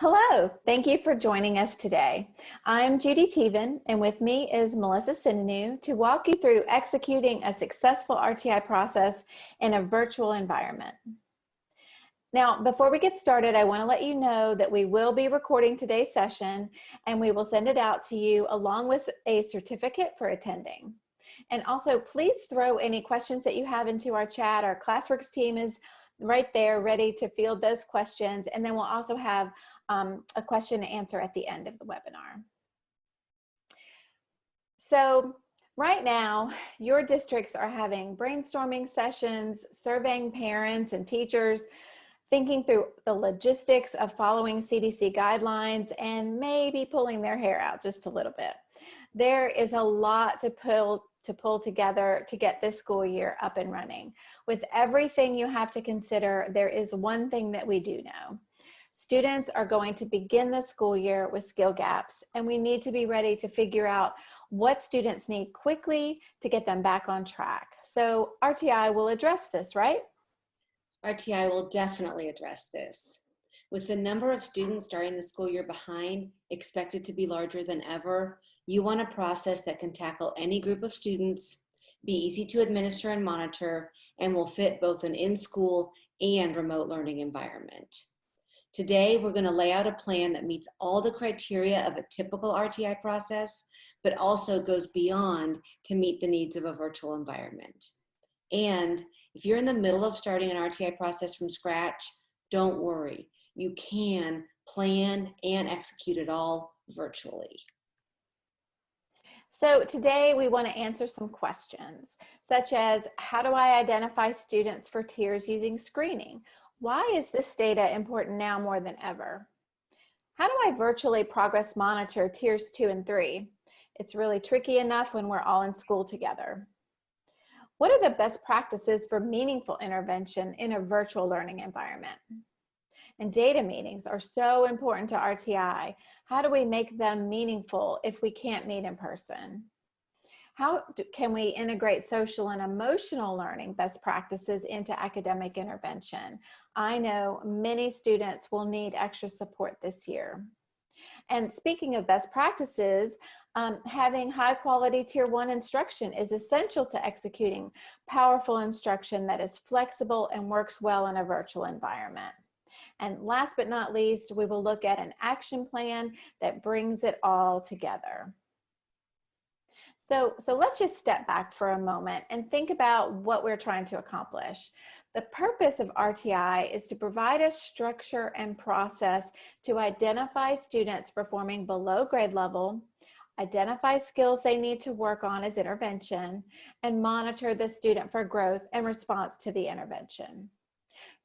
Hello, thank you for joining us today. I'm Judy Teven, and with me is Melissa Sinanu to walk you through executing a successful RTI process in a virtual environment. Now, before we get started, I want to let you know that we will be recording today's session, and we will send it out to you along with a certificate for attending. And also, please throw any questions that you have into our chat. Our Classworks team is right there ready to field those questions, and then we'll also have a question and answer at the end of the webinar. So right now, your districts are having brainstorming sessions, surveying parents and teachers, thinking through the logistics of following CDC guidelines, and maybe pulling their hair out just a little bit. There is a lot to pull together to get this school year up and running. With everything you have to consider, there is one thing that we do know. Students are going to begin the school year with skill gaps, and we need to be ready to figure out what students need quickly to get them back on track. So RTI will address this, right? RTI will definitely address this. With the number of students starting the school year behind expected to be larger than ever, you want a process that can tackle any group of students, be easy to administer and monitor, and will fit both an in-school and remote learning environment. Today, we're going to lay out a plan that meets all the criteria of a typical RTI process, but also goes beyond to meet the needs of a virtual environment. And if you're in the middle of starting an RTI process from scratch, don't worry. You can plan and execute it all virtually. So today we want to answer some questions, such as how do I identify students for tiers using screening? Why is this data important now more than ever? How do I virtually progress monitor tiers 2 and 3? It's really tricky enough when we're all in school together. What are the best practices for meaningful intervention in a virtual learning environment? And data meetings are so important to RTI. How do we make them meaningful if we can't meet in person? How can we integrate social and emotional learning best practices into academic intervention? I know many students will need extra support this year. And speaking of best practices, having high quality tier 1 instruction is essential to executing powerful instruction that is flexible and works well in a virtual environment. And last but not least, we will look at an action plan that brings it all together. So let's just step back for a moment and think about what we're trying to accomplish. The purpose of RTI is to provide a structure and process to identify students performing below grade level, identify skills they need to work on as intervention, and monitor the student for growth and response to the intervention.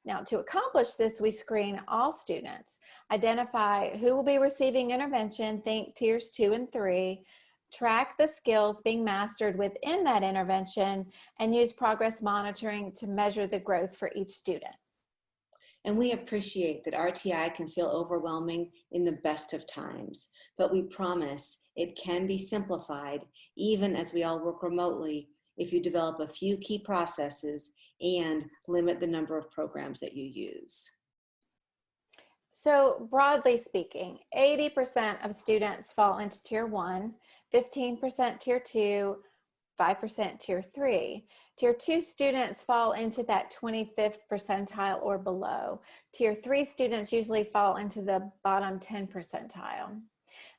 Now, to accomplish this, we screen all students, identify who will be receiving intervention, think tiers 2 and 3, track the skills being mastered within that intervention, and use progress monitoring to measure the growth for each student. And we appreciate that RTI can feel overwhelming in the best of times, but we promise it can be simplified even as we all work remotely if you develop a few key processes and limit the number of programs that you use. So broadly speaking, 80% of students fall into tier 1, 15% tier 2, 5% tier 3. Tier 2 students fall into that 25th percentile or below. Tier 3 students usually fall into the bottom 10 percentile.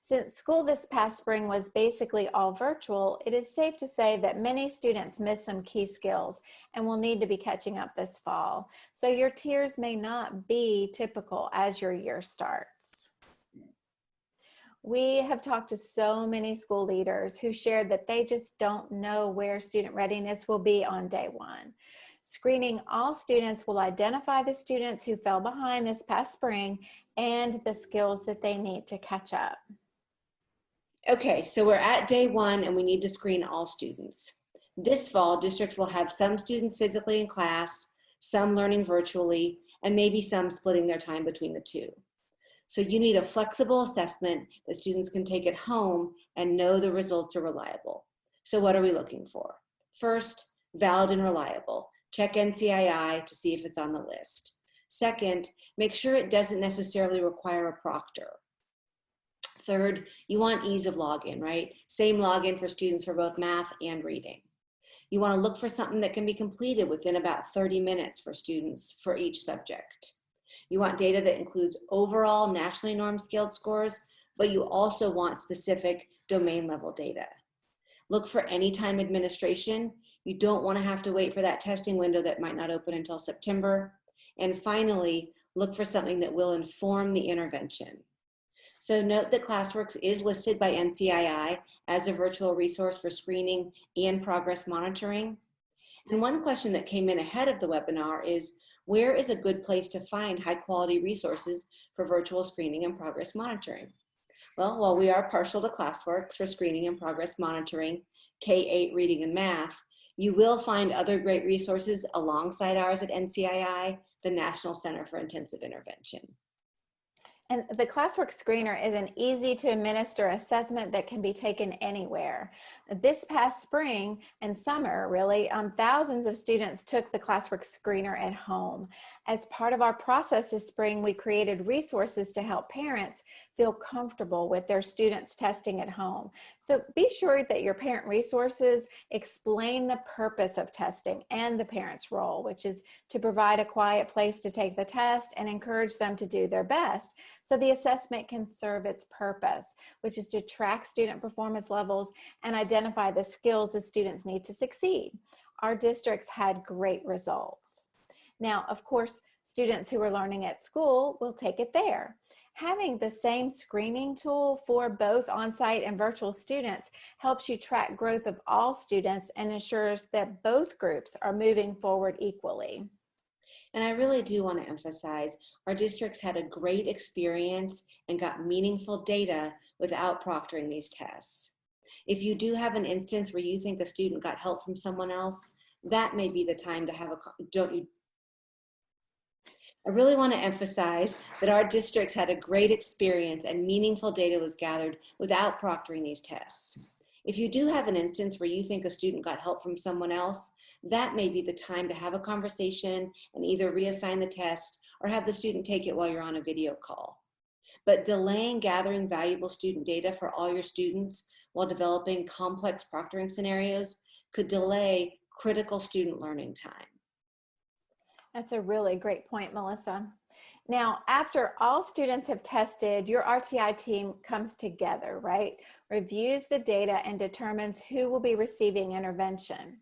Since school this past spring was basically all virtual, it is safe to say that many students missed some key skills and will need to be catching up this fall. So your tiers may not be typical as your year starts. We have talked to so many school leaders who shared that they just don't know where student readiness will be on day 1. Screening all students will identify the students who fell behind this past spring and the skills that they need to catch up. Okay, so we're at day 1 and we need to screen all students. This fall, districts will have some students physically in class, some learning virtually, and maybe some splitting their time between the two. So you need a flexible assessment that students can take at home and know the results are reliable. So what are we looking for? First, valid and reliable. Check NCII to see if it's on the list. Second, Make sure it doesn't necessarily require a proctor. Third, you want ease of login, right? Same login for students for both math and reading. You want to look for something that can be completed within about 30 minutes for students for each subject. You want data that includes overall nationally normed scaled scores, but you also want specific domain level data. Look for anytime administration. You don't want to have to wait for that testing window that might not open until September. And finally, look for something that will inform the intervention. So note that Classworks is listed by NCII as a virtual resource for screening and progress monitoring. And one question that came in ahead of the webinar is, where is a good place to find high quality resources for virtual screening and progress monitoring? Well, while we are partial to Classworks for screening and progress monitoring, K-8 reading and math, you will find other great resources alongside ours at NCII, the National Center for Intensive Intervention. And the Classworks Screener is an easy to administer assessment that can be taken anywhere. This past spring and summer, really, thousands of students took the Classworks Screener at home. As part of our process this spring, we created resources to help parents feel comfortable with their students testing at home. So be sure that your parent resources explain the purpose of testing and the parent's role, which is to provide a quiet place to take the test and encourage them to do their best, so the assessment can serve its purpose, which is to track student performance levels and identify the skills the students need to succeed. Our districts had great results. Now, of course, students who are learning at school will take it there. Having the same screening tool for both on-site and virtual students helps you track growth of all students and ensures that both groups are moving forward equally. And I really do want to emphasize, our districts had a great experience and got meaningful data without proctoring these tests. If you do have an instance where you think a student got help from someone else, that may be the time to have I really want to emphasize that our districts had a great experience and meaningful data was gathered without proctoring these tests. If you do have an instance where you think a student got help from someone else, that may be the time to have a conversation and either reassign the test or have the student take it while you're on a video call. But delaying gathering valuable student data for all your students while developing complex proctoring scenarios could delay critical student learning time. That's a really great point, Melissa. Now, after all students have tested, your RTI team comes together, right? Reviews the data and determines who will be receiving intervention.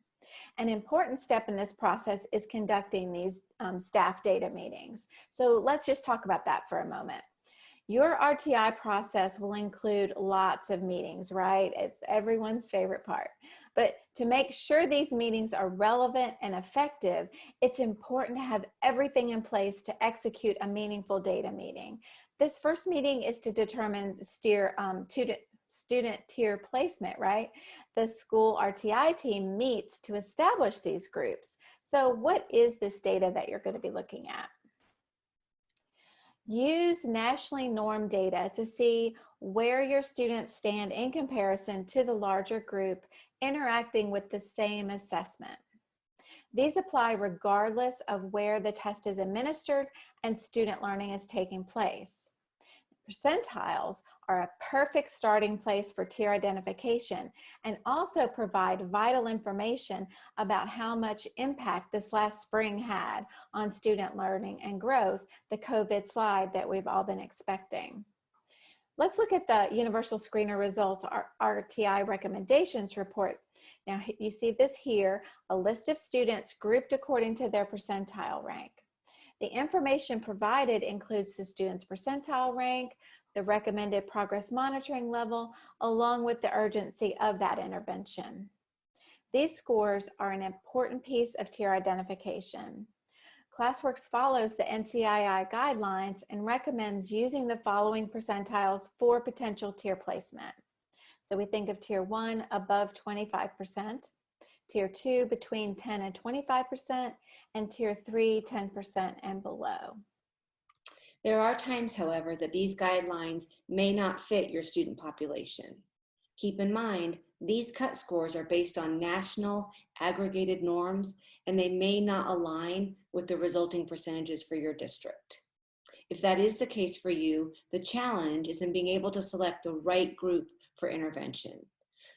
An important step in this process is conducting these staff data meetings. So let's just talk about that for a moment. Your RTI process will include lots of meetings, right? It's everyone's favorite part. But to make sure these meetings are relevant and effective, it's important to have everything in place to execute a meaningful data meeting. This first meeting is to determine student tier placement, right? The school RTI team meets to establish these groups. So what is this data that you're going to be looking at? Use nationally normed data to see where your students stand in comparison to the larger group interacting with the same assessment. These apply regardless of where the test is administered and student learning is taking place. Percentiles are a perfect starting place for tier identification and also provide vital information about how much impact this last spring had on student learning and growth, the COVID slide that we've all been expecting. Let's look at the Universal Screener Results, our RTI Recommendations Report. Now you see this here, a list of students grouped according to their percentile rank. The information provided includes the student's percentile rank, the recommended progress monitoring level, along with the urgency of that intervention. These scores are an important piece of tier identification. Classworks follows the NCII guidelines and recommends using the following percentiles for potential tier placement. So we think of tier 1 above 25%, tier 2 between 10 and 25%, and tier 3 10% and below. There are times, however, that these guidelines may not fit your student population. Keep in mind, these cut scores are based on national aggregated norms, and they may not align with the resulting percentages for your district. If that is the case for you, the challenge is in being able to select the right group for intervention.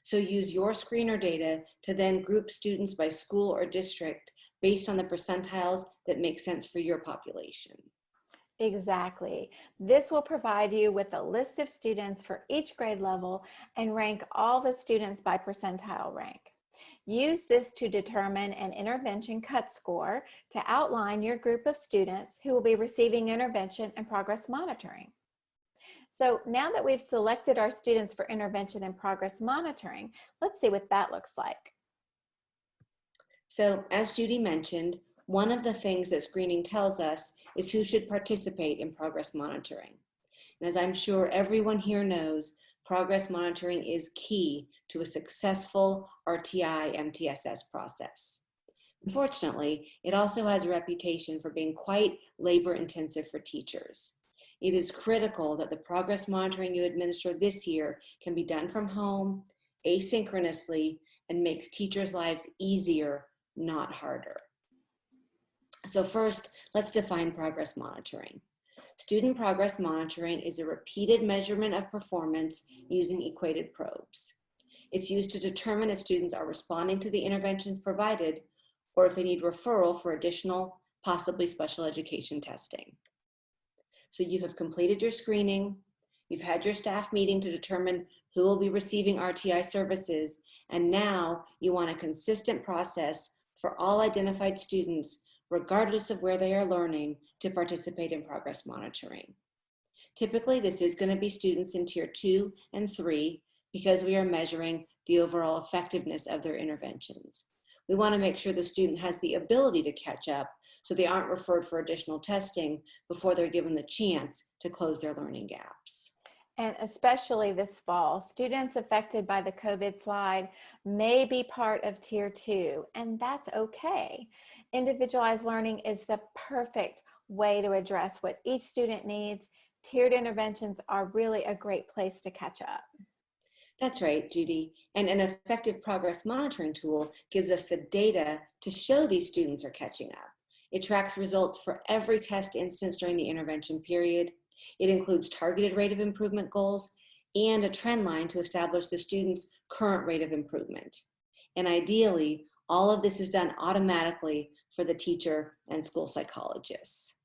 So use your screener data to then group students by school or district based on the percentiles that make sense for your population. Exactly. This will provide you with a list of students for each grade level and rank all the students by percentile rank. Use this to determine an intervention cut score to outline your group of students who will be receiving intervention and progress monitoring. So now that we've selected our students for intervention and progress monitoring, let's see what that looks like. So as Judy mentioned, one of the things that screening tells us is who should participate in progress monitoring. And as I'm sure everyone here knows, progress monitoring is key to a successful RTI MTSS process. Unfortunately, it also has a reputation for being quite labor intensive for teachers. It is critical that the progress monitoring you administer this year can be done from home, asynchronously, and makes teachers' lives easier, not harder. So first, let's define progress monitoring. Student progress monitoring is a repeated measurement of performance using equated probes. It's used to determine if students are responding to the interventions provided or if they need referral for additional, possibly special education testing. So you have completed your screening, you've had your staff meeting to determine who will be receiving RTI services, and now you want a consistent process for all identified students, regardless of where they are learning, to participate in progress monitoring. Typically, this is going to be students in Tier 2 and 3 because we are measuring the overall effectiveness of their interventions. We want to make sure the student has the ability to catch up so they aren't referred for additional testing before they're given the chance to close their learning gaps. And especially this fall, students affected by the COVID slide may be part of Tier 2, and that's okay. Individualized learning is the perfect way to address what each student needs. Tiered interventions are really a great place to catch up. That's right, Judy. And an effective progress monitoring tool gives us the data to show these students are catching up. It tracks results for every test instance during the intervention period. It includes targeted rate of improvement goals and a trend line to establish the student's current rate of improvement. And ideally, all of this is done automatically for the teacher and school psychologists.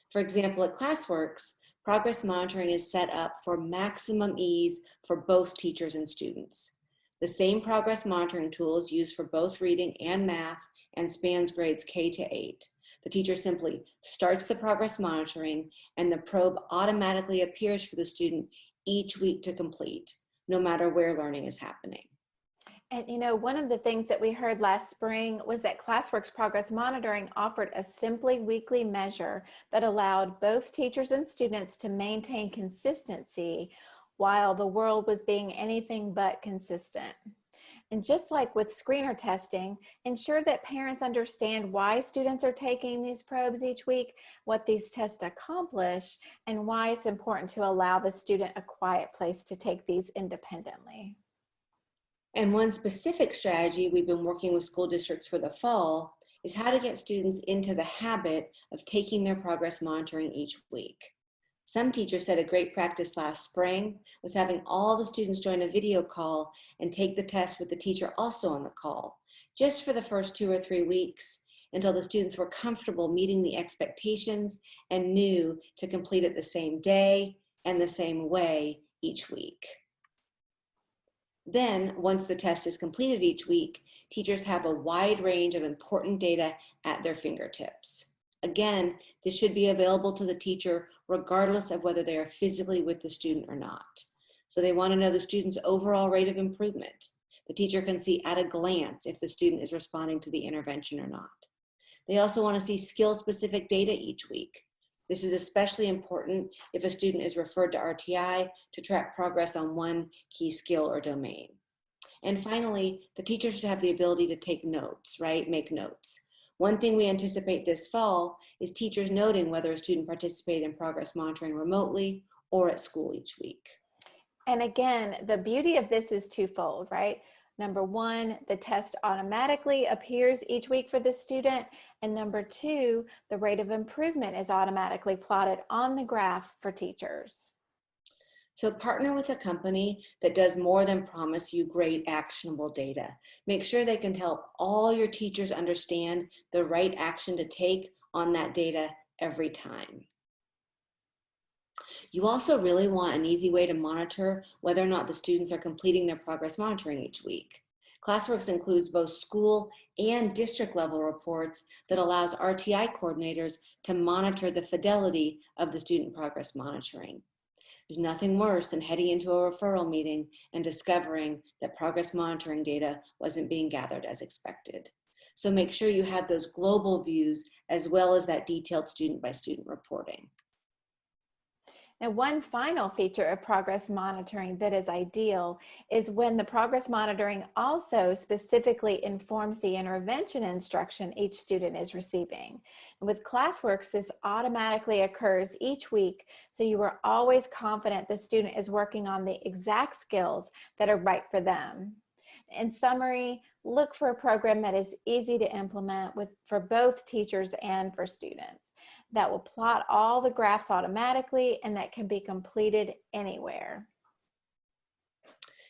For example, at Classworks, progress monitoring is set up for maximum ease for both teachers and students. The same progress monitoring tool is used for both reading and math and spans grades K to 8. The teacher simply starts the progress monitoring and the probe automatically appears for the student each week to complete, no matter where learning is happening. And you know, one of the things that we heard last spring was that Classworks Progress Monitoring offered a simply weekly measure that allowed both teachers and students to maintain consistency while the world was being anything but consistent. And just like with screener testing, ensure that parents understand why students are taking these probes each week, what these tests accomplish, and why it's important to allow the student a quiet place to take these independently. And one specific strategy we've been working with school districts for the fall is how to get students into the habit of taking their progress monitoring each week. Some teachers said a great practice last spring was having all the students join a video call and take the test with the teacher also on the call, just for the first 2 or 3 weeks, until the students were comfortable meeting the expectations and knew to complete it the same day and the same way each week. Then, once the test is completed each week, teachers have a wide range of important data at their fingertips. Again, this should be available to the teacher regardless of whether they are physically with the student or not. So they want to know the student's overall rate of improvement. The teacher can see at a glance if the student is responding to the intervention or not. They also want to see skill-specific data each week. This is especially important if a student is referred to RTI to track progress on one key skill or domain. And finally, the teacher should have the ability to take notes, right? Make notes. One thing we anticipate this fall is teachers noting whether a student participated in progress monitoring remotely or at school each week. And again, the beauty of this is twofold, right? Number one, the test automatically appears each week for the student. And number two, the rate of improvement is automatically plotted on the graph for teachers. So partner with a company that does more than promise you great actionable data. Make sure they can help all your teachers understand the right action to take on that data every time. You also really want an easy way to monitor whether or not the students are completing their progress monitoring each week. Classworks includes both school and district level reports that allows RTI coordinators to monitor the fidelity of the student progress monitoring. There's nothing worse than heading into a referral meeting and discovering that progress monitoring data wasn't being gathered as expected. So make sure you have those global views as well as that detailed student by student reporting. And one final feature of progress monitoring that is ideal is when the progress monitoring also specifically informs the intervention instruction each student is receiving. And with Classworks, this automatically occurs each week, so you are always confident the student is working on the exact skills that are right for them. In summary, look for a program that is easy to implement for both teachers and for students, that will plot all the graphs automatically and that can be completed anywhere.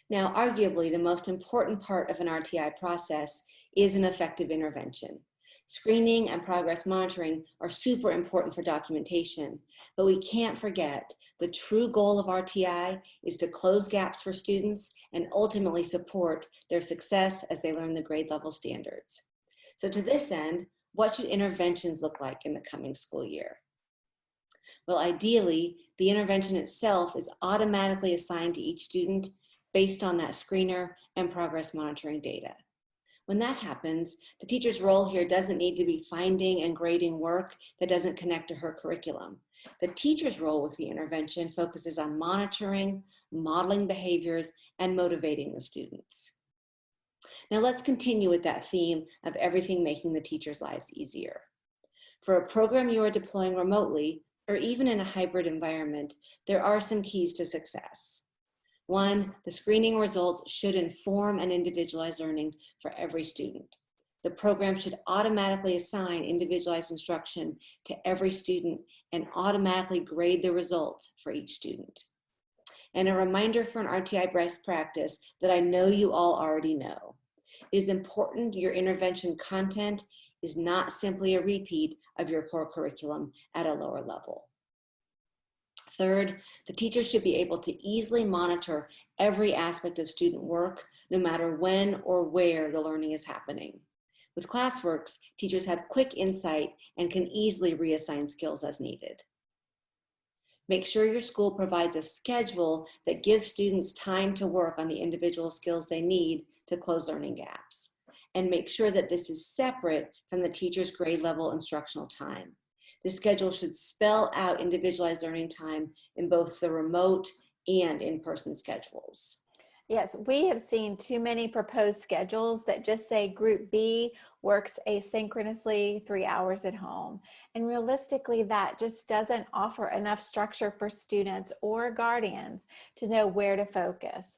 Now, arguably, the most important part of an RTI process is an effective intervention. Screening and progress monitoring are super important for documentation, but we can't forget the true goal of RTI is to close gaps for students and ultimately support their success as they learn the grade level standards. So to this end, what should interventions look like in the coming school year? Well, ideally, the intervention itself is automatically assigned to each student based on that screener and progress monitoring data. When that happens, the teacher's role here doesn't need to be finding and grading work that doesn't connect to her curriculum. The teacher's role with the intervention focuses on monitoring, modeling behaviors, and motivating the students. Now let's continue with that theme of everything making the teachers' lives easier. For a program you are deploying remotely, or even in a hybrid environment, there are some keys to success. One, the screening results should inform and individualize learning for every student. The program should automatically assign individualized instruction to every student and automatically grade the results for each student. And a reminder for an RTI best practice that I know you all already know. It is important your intervention content is not simply a repeat of your core curriculum at a lower level. Third, the teacher should be able to easily monitor every aspect of student work, no matter when or where the learning is happening. With Classworks, teachers have quick insight and can easily reassign skills as needed. Make sure your school provides a schedule that gives students time to work on the individual skills they need to close learning gaps. And make sure that this is separate from the teacher's grade level instructional time. The schedule should spell out individualized learning time in both the remote and in-person schedules. Yes, we have seen too many proposed schedules that just say Group B works asynchronously 3 hours at home. And realistically, that just doesn't offer enough structure for students or guardians to know where to focus.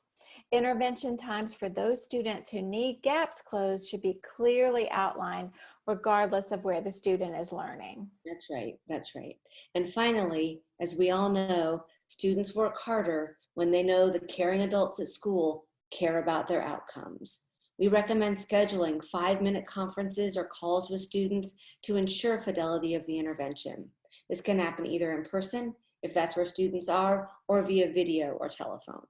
Intervention times for those students who need gaps closed should be clearly outlined regardless of where the student is learning. That's right, that's right. And finally, as we all know, students work harder when they know the caring adults at school care about their outcomes. We recommend scheduling 5-minute conferences or calls with students to ensure fidelity of the intervention. This can happen either in person, if that's where students are, or via video or telephone.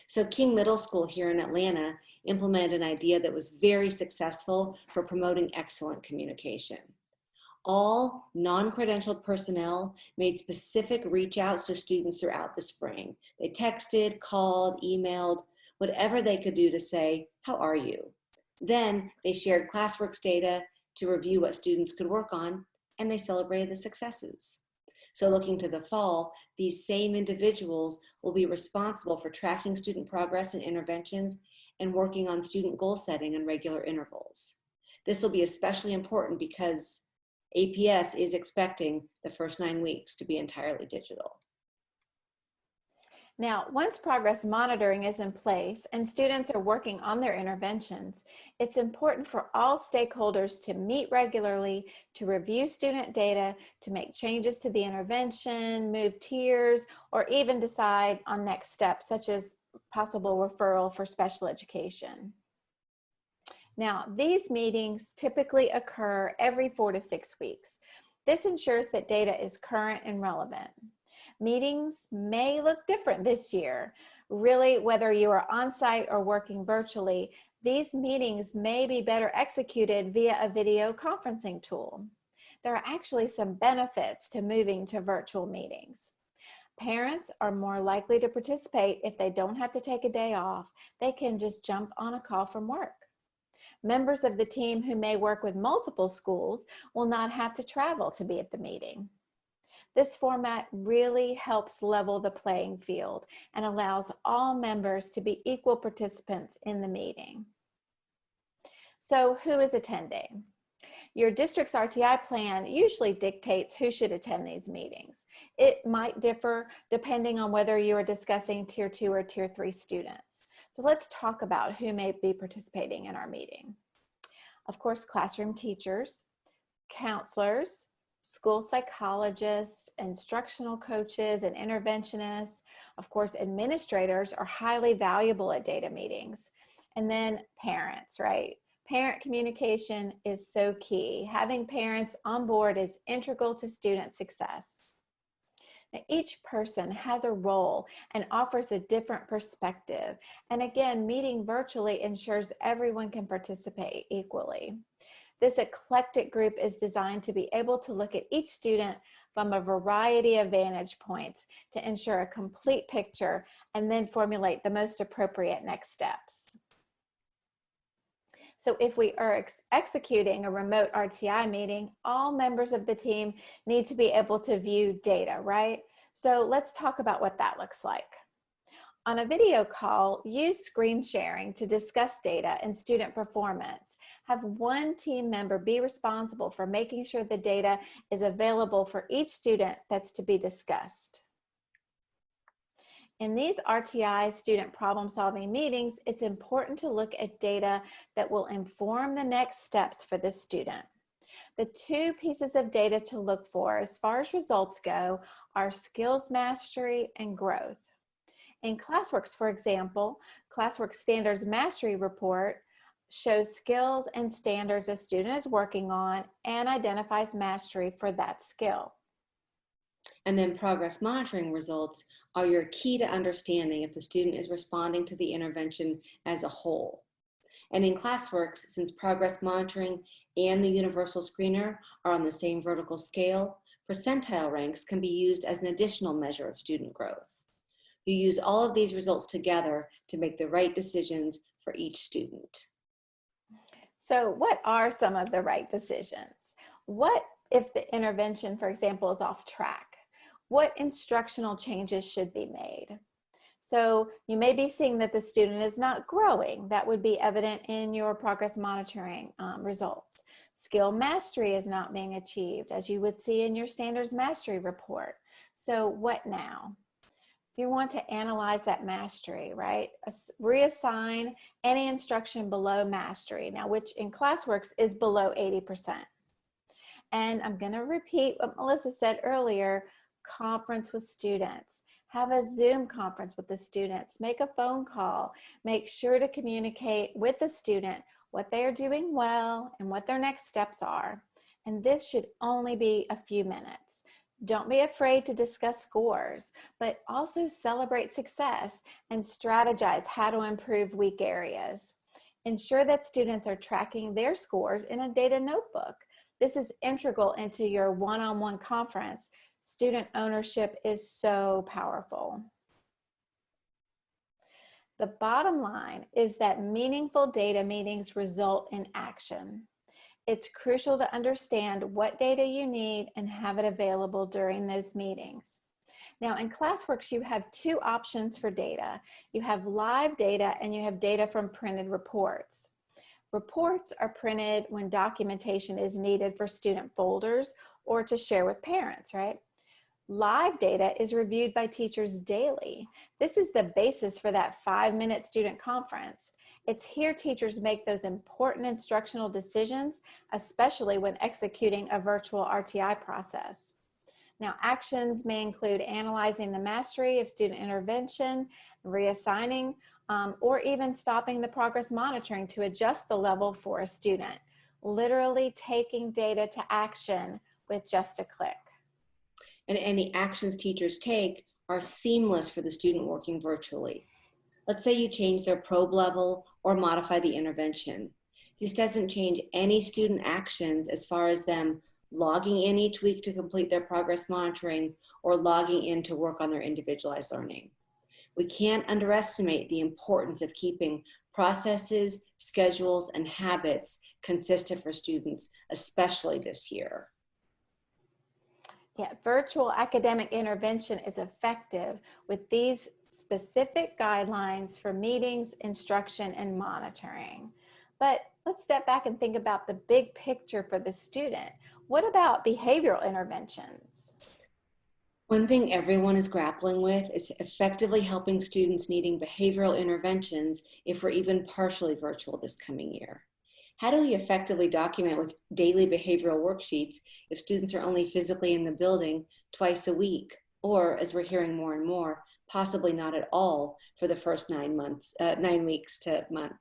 So King Middle School here in Atlanta implemented an idea that was very successful for promoting excellent communication. All non-credentialed personnel made specific reach outs to students throughout the spring. They texted, called, emailed, whatever they could do to say, "How are you?" Then they shared Classworks data to review what students could work on, and they celebrated the successes. So looking to the fall, these same individuals will be responsible for tracking student progress and interventions and working on student goal setting in regular intervals. This will be especially important because APS is expecting the first 9 weeks to be entirely digital. Now, once progress monitoring is in place and students are working on their interventions, it's important for all stakeholders to meet regularly, to review student data, to make changes to the intervention, move tiers, or even decide on next steps, such as possible referral for special education. Now, these meetings typically occur every 4 to 6 weeks. This ensures that data is current and relevant. Meetings may look different this year. Really, whether you are on site or working virtually, these meetings may be better executed via a video conferencing tool. There are actually some benefits to moving to virtual meetings. Parents are more likely to participate if they don't have to take a day off. They can just jump on a call from work. Members of the team who may work with multiple schools will not have to travel to be at the meeting. This format really helps level the playing field and allows all members to be equal participants in the meeting. So, who is attending? Your district's RTI plan usually dictates who should attend these meetings. It might differ depending on whether you are discussing Tier 2 or Tier 3 students. So let's talk about who may be participating in our meeting. Of course, classroom teachers, counselors, school psychologists, instructional coaches, and interventionists. Of course, administrators are highly valuable at data meetings. And then parents, right? Parent communication is so key. Having parents on board is integral to student success. Now, each person has a role and offers a different perspective. And again, meeting virtually ensures everyone can participate equally. This eclectic group is designed to be able to look at each student from a variety of vantage points to ensure a complete picture and then formulate the most appropriate next steps. So if we are executing a remote RTI meeting, all members of the team need to be able to view data, right? So let's talk about what that looks like. On a video call, use screen sharing to discuss data and student performance. Have one team member be responsible for making sure the data is available for each student that's to be discussed. In these RTI student problem-solving meetings, it's important to look at data that will inform the next steps for the student. The two pieces of data to look for as far as results go are skills mastery and growth. In Classworks, for example, Classworks Standards Mastery Report shows skills and standards a student is working on and identifies mastery for that skill. And then progress monitoring results are your key to understanding if the student is responding to the intervention as a whole. And in Classworks, since progress monitoring and the universal screener are on the same vertical scale, percentile ranks can be used as an additional measure of student growth. You use all of these results together to make the right decisions for each student. So what are some of the right decisions? What if the intervention, for example, is off track? What instructional changes should be made? So you may be seeing that the student is not growing. That would be evident in your progress monitoring results. Skill mastery is not being achieved, as you would see in your standards mastery report. So what now? You want to analyze that mastery, right? Reassign any instruction below mastery, now which in Classworks is below 80%. And I'm going to repeat what Melissa said earlier, conference with students. Have a Zoom conference with the students. Make a phone call. Make sure to communicate with the student what they are doing well and what their next steps are. And this should only be a few minutes. Don't be afraid to discuss scores, but also celebrate success and strategize how to improve weak areas. Ensure that students are tracking their scores in a data notebook. This is integral into your one-on-one conference. Student ownership is so powerful. The bottom line is that meaningful data meetings result in action. It's crucial to understand what data you need and have it available during those meetings. Now in Classworks, you have two options for data. You have live data and you have data from printed reports. Reports are printed when documentation is needed for student folders or to share with parents, right? Live data is reviewed by teachers daily. This is the basis for that 5-minute student conference. It's here teachers make those important instructional decisions, especially when executing a virtual RTI process. Now, actions may include analyzing the mastery of student intervention, reassigning, or even stopping the progress monitoring to adjust the level for a student. Literally taking data to action with just a click. And any actions teachers take are seamless for the student working virtually. Let's say you change their probe level or modify the intervention. This doesn't change any student actions as far as them logging in each week to complete their progress monitoring or logging in to work on their individualized learning. We can't underestimate the importance of keeping processes, schedules, and habits consistent for students, especially this year. Yeah, virtual academic intervention is effective with these specific guidelines for meetings, instruction, and monitoring. But let's step back and think about the big picture for the student. What about behavioral interventions? One thing everyone is grappling with is effectively helping students needing behavioral interventions if we're even partially virtual this coming year. How do we effectively document with daily behavioral worksheets if students are only physically in the building twice a week, or, as we're hearing more and more, possibly not at all for the first 9 weeks to month?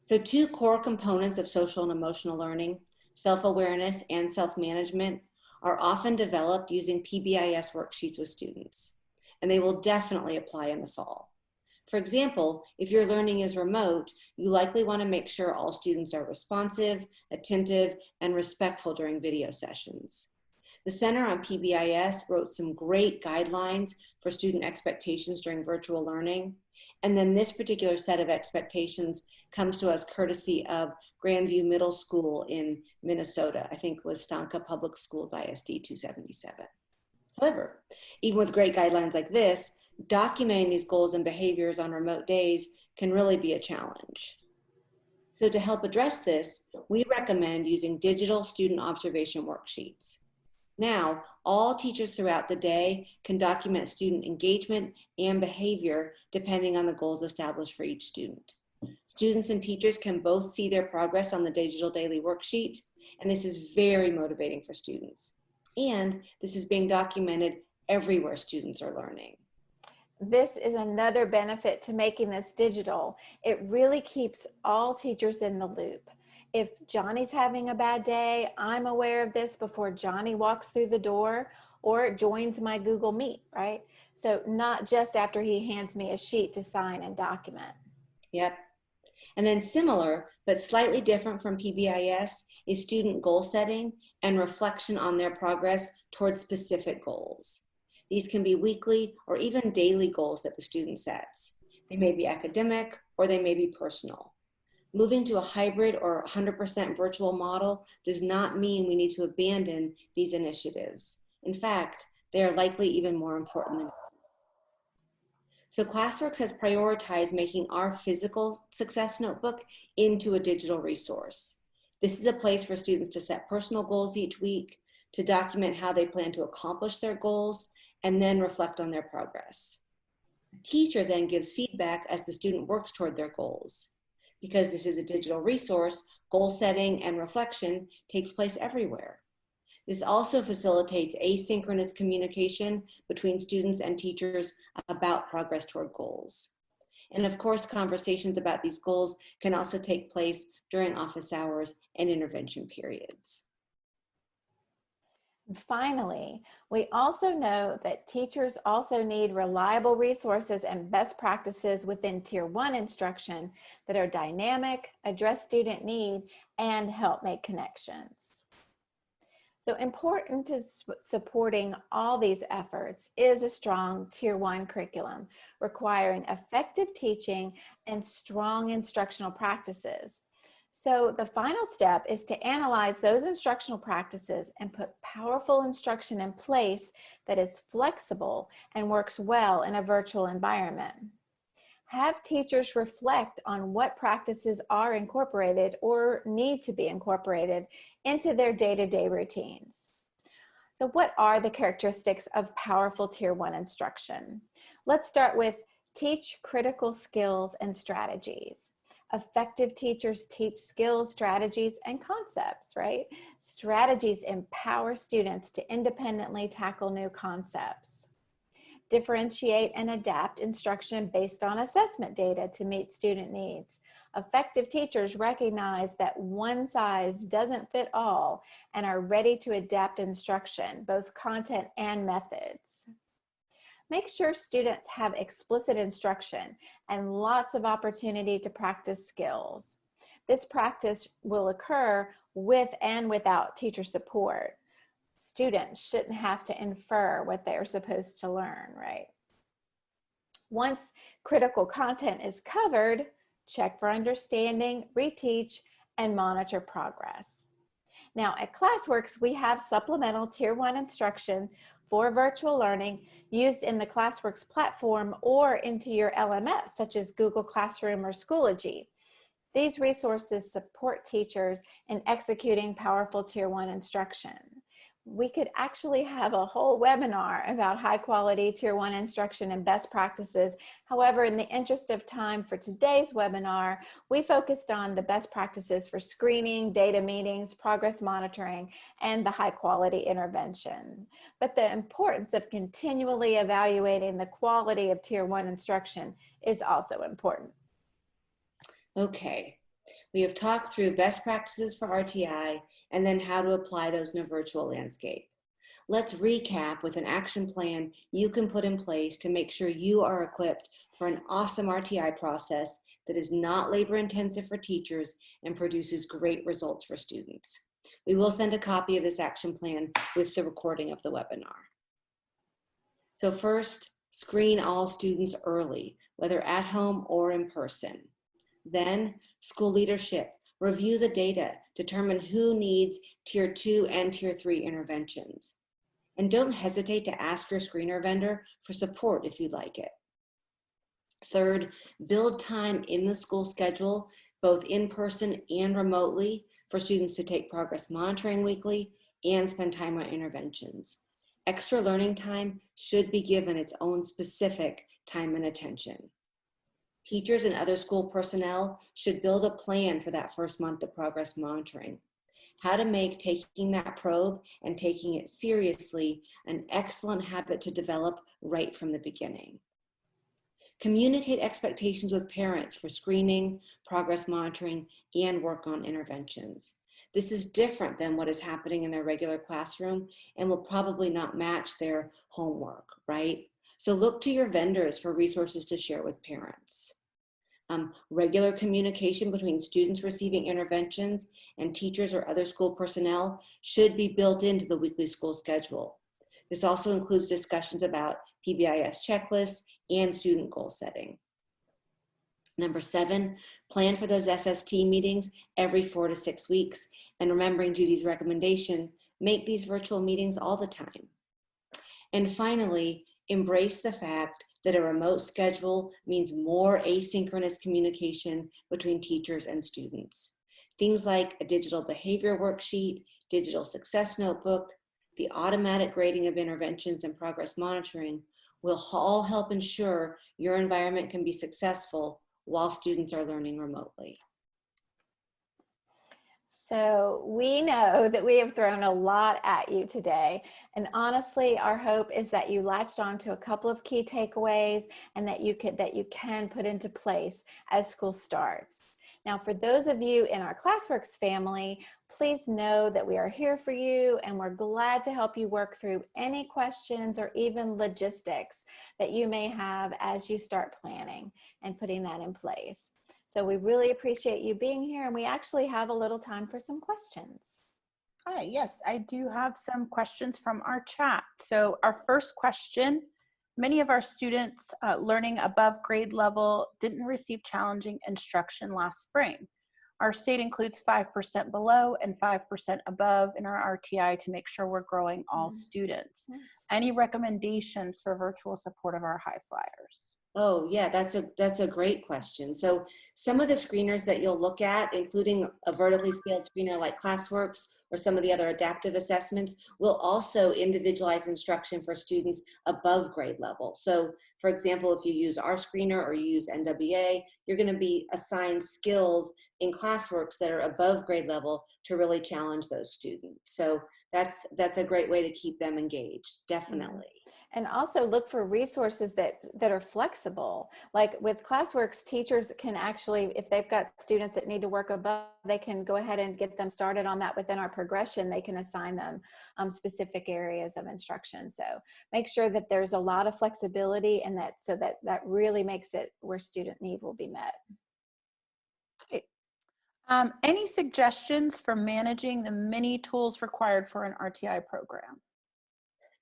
So 2 core components of social and emotional learning, self-awareness and self-management, are often developed using PBIS worksheets with students, and they will definitely apply in the fall. For example, if your learning is remote, you likely want to make sure all students are responsive, attentive, and respectful during video sessions. The Center on PBIS wrote some great guidelines for student expectations during virtual learning, and then this particular set of expectations comes to us courtesy of Grandview Middle School in Minnesota. I think was Stanka Public Schools ISD 277. However, even with great guidelines like this, documenting these goals and behaviors on remote days can really be a challenge. So to help address this, we recommend using digital student observation worksheets. Now, all teachers throughout the day can document student engagement and behavior depending on the goals established for each student. Students and teachers can both see their progress on the digital daily worksheet, and this is very motivating for students. And this is being documented everywhere students are learning. This is another benefit to making this digital. It really keeps all teachers in the loop. If Johnny's having a bad day, I'm aware of this before Johnny walks through the door or joins my Google Meet, right? So not just after he hands me a sheet to sign and document. Yep. And then similar, but slightly different from PBIS, is student goal setting and reflection on their progress towards specific goals. These can be weekly or even daily goals that the student sets. They may be academic or they may be personal. Moving to a hybrid or 100% virtual model does not mean we need to abandon these initiatives. In fact, they are likely even more important than. So Classworks has prioritized making our physical success notebook into a digital resource. This is a place for students to set personal goals each week, to document how they plan to accomplish their goals, and then reflect on their progress. The teacher then gives feedback as the student works toward their goals. Because this is a digital resource, goal setting and reflection takes place everywhere. This also facilitates asynchronous communication between students and teachers about progress toward goals. And of course, conversations about these goals can also take place during office hours and intervention periods. Finally, we also know that teachers also need reliable resources and best practices within Tier 1 instruction that are dynamic, address student need, and help make connections. So important to supporting all these efforts is a strong Tier 1 curriculum requiring effective teaching and strong instructional practices. So the final step is to analyze those instructional practices and put powerful instruction in place that is flexible and works well in a virtual environment. Have teachers reflect on what practices are incorporated or need to be incorporated into their day-to-day routines. So what are the characteristics of powerful Tier 1 instruction? Let's start with teach critical skills and strategies. Effective teachers teach skills, strategies, and concepts, right? Strategies empower students to independently tackle new concepts. Differentiate and adapt instruction based on assessment data to meet student needs. Effective teachers recognize that one size doesn't fit all and are ready to adapt instruction, both content and methods. Make sure students have explicit instruction and lots of opportunity to practice skills. This practice will occur with and without teacher support. Students shouldn't have to infer what they're supposed to learn, right? Once critical content is covered, check for understanding, reteach, and monitor progress. Now at Classworks, we have supplemental Tier 1 instruction for virtual learning used in the Classworks platform or into your LMS, such as Google Classroom or Schoology. These resources support teachers in executing powerful Tier 1 instruction. We could actually have a whole webinar about high quality Tier 1 instruction and best practices. However, in the interest of time for today's webinar, we focused on the best practices for screening, data meetings, progress monitoring, and the high quality intervention. But the importance of continually evaluating the quality of Tier 1 instruction is also important. Okay, we have talked through best practices for RTI and then how to apply those in a virtual landscape. Let's recap with an action plan you can put in place to make sure you are equipped for an awesome RTI process that is not labor intensive for teachers and produces great results for students. We will send a copy of this action plan with the recording of the webinar. So first, screen all students early, whether at home or in person. Then, school leadership, review the data, determine who needs Tier 2 and Tier 3 interventions. And don't hesitate to ask your screener vendor for support if you'd like it. Third, build time in the school schedule, both in person and remotely, for students to take progress monitoring weekly and spend time on interventions. Extra learning time should be given its own specific time and attention. Teachers and other school personnel should build a plan for that first month of progress monitoring. How to make taking that probe and taking it seriously an excellent habit to develop right from the beginning. Communicate expectations with parents for screening, progress monitoring, and work on interventions. This is different than what is happening in their regular classroom and will probably not match their homework, right? So look to your vendors for resources to share with parents. Regular communication between students receiving interventions and teachers or other school personnel should be built into the weekly school schedule. This also includes discussions about PBIS checklists and student goal setting. Number 7, plan for those SST meetings every 4 to 6 weeks. And remembering Judy's recommendation, make these virtual meetings all the time. And finally, embrace the fact that a remote schedule means more asynchronous communication between teachers and students. Things like a digital behavior worksheet, digital success notebook, the automatic grading of interventions and progress monitoring will all help ensure your environment can be successful while students are learning remotely. So we know that we have thrown a lot at you today, and honestly, our hope is that you latched on to a couple of key takeaways and that you can put into place as school starts. Now, for those of you in our Classworks family, please know that we are here for you and we're glad to help you work through any questions or even logistics that you may have as you start planning and putting that in place. So we really appreciate you being here, and we actually have a little time for some questions. Hi, yes, I do have some questions from our chat. So our first question, many of our students learning above grade level didn't receive challenging instruction last spring. Our state includes 5% below and 5% above in our RTI to make sure we're growing all students. Yes. Any recommendations for virtual support of our high flyers? Oh yeah, that's a great question. So some of the screeners that you'll look at, including a vertically scaled screener like Classworks or some of the other adaptive assessments, we'll also individualize instruction for students above grade level. So for example, if you use our screener or you use NWA, you're going to be assigned skills in Classworks that are above grade level to really challenge those students. So that's a great way to keep them engaged, definitely. And also look for resources that are flexible. Like with Classworks, teachers can actually, if they've got students that need to work above, they can go ahead and get them started on that within our progression. They can assign them specific areas of instruction. So make sure that there's a lot of flexibility, and that really makes it where student need will be met. Any suggestions for managing the many tools required for an RTI program?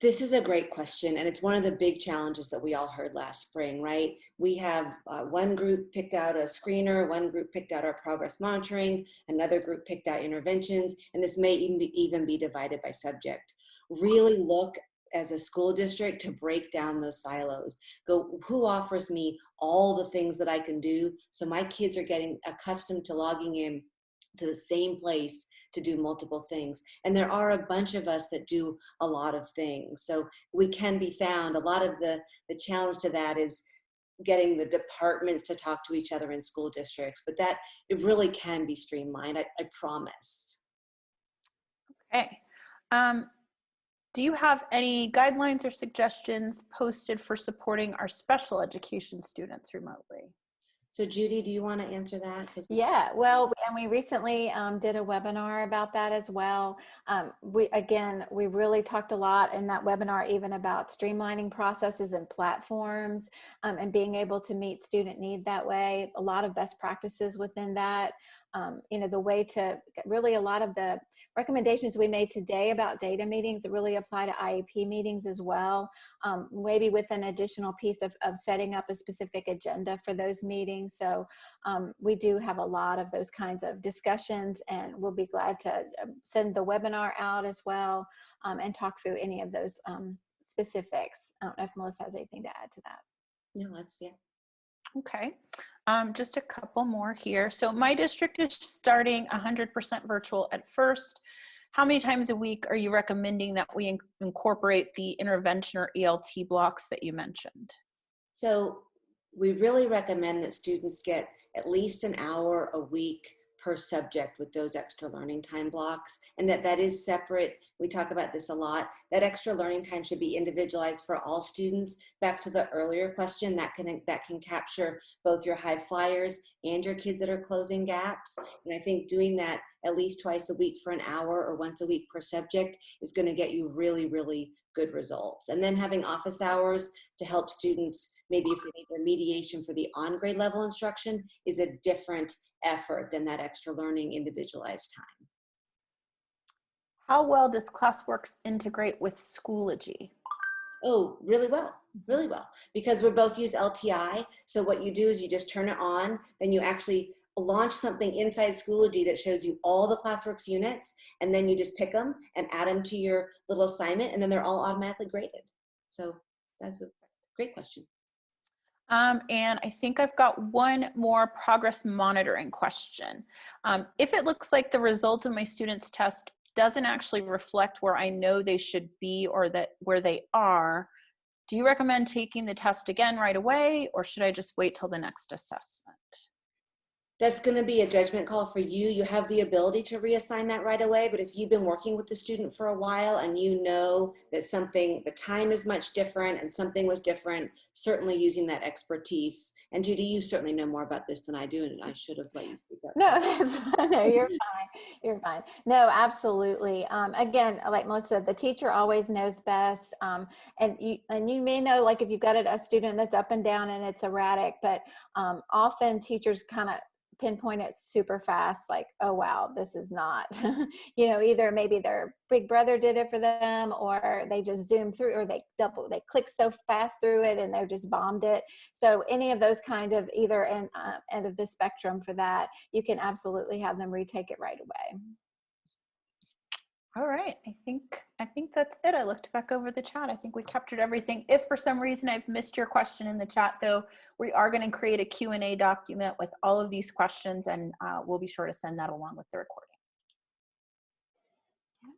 This is a great question, and it's one of the big challenges that we all heard last spring, right? We have one group picked out a screener, one group picked out our progress monitoring, another group picked out interventions, and this may even be divided by subject. Really look as a school district to break down those silos. Go, who offers me all the things that I can do so my kids are getting accustomed to logging in to the same place to do multiple things. And there are a bunch of us that do a lot of things. So we can be found. A lot of the challenge to that is getting the departments to talk to each other in school districts, but that it really can be streamlined, I promise. Okay. Do you have any guidelines or suggestions posted for supporting our special education students remotely? So Judy, do you want to answer that? Yeah, well, and we recently did a webinar about that as well. We really talked a lot in that webinar even about streamlining processes and platforms, and being able to meet student need that way. A lot of best practices within that. The way to really, a lot of the recommendations we made today about data meetings that really apply to IEP meetings as well, maybe with an additional piece of setting up a specific agenda for those meetings. So we do have a lot of those kinds of discussions, and we'll be glad to send the webinar out as well, and talk through any of those specifics. I don't know if Melissa has anything to add to that. No, yeah. Okay, just a couple more here. So my district is starting 100% virtual at first. How many times a week are you recommending that we incorporate the intervention or ELT blocks that you mentioned? So we really recommend that students get at least an hour a week per subject with those extra learning time blocks, and that is separate. We talk about this a lot. That extra learning time should be individualized for all students. Back to the earlier question, that can capture both your high flyers and your kids that are closing gaps. And I think doing that at least twice a week for an hour or once a week per subject is going to get you really, really good results. And then having office hours to help students, maybe if they need remediation for the on-grade level instruction, is a different effort than that extra learning individualized time. How well does Classworks integrate with Schoology? Oh, really well, because we both use LTI. So what you do is you just turn it on, then you actually launch something inside Schoology that shows you all the Classworks units, and then you just pick them and add them to your little assignment, and then they're all automatically graded. So that's a great question. And I think I've got one more progress monitoring question. If it looks like the results of my students' test doesn't actually reflect where I know they should be or where they are, do you recommend taking the test again right away, or should I just wait till the next assessment? That's going to be a judgment call for you. You have the ability to reassign that right away, but if you've been working with the student for a while and you know that the time is much different and something was different, certainly using that expertise. And Judy, you certainly know more about this than I do, and I should have let you speak up. No, you're fine. You're fine. No, absolutely. Again, like Melissa said, the teacher always knows best. And you may know, like if you've got a student that's up and down and it's erratic, but often teachers kind of pinpoint it super fast, like, oh wow, this is not either maybe their big brother did it for them, or they just zoomed through, or they clicked so fast through it and they just bombed it. So any of those kind of either end of the spectrum for that, you can absolutely have them retake it right away. All right, I think that's it. I looked back over the chat. I think we captured everything. If for some reason I've missed your question in the chat, though, we are going to create a Q&A document with all of these questions, and we'll be sure to send that along with the recording.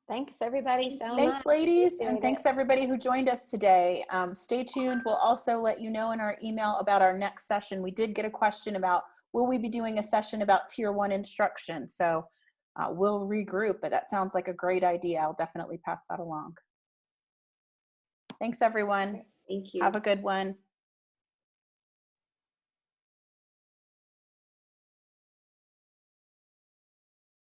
Thanks everybody so much. Thanks, ladies, and Appreciate thanks it. everybody who joined us today. Stay tuned. We'll also let you know in our email about our next session. We did get a question about, will we be doing a session about Tier 1 instruction? So we'll regroup, but that sounds like a great idea. I'll definitely pass that along. Thanks, everyone. Thank you. Have a good one.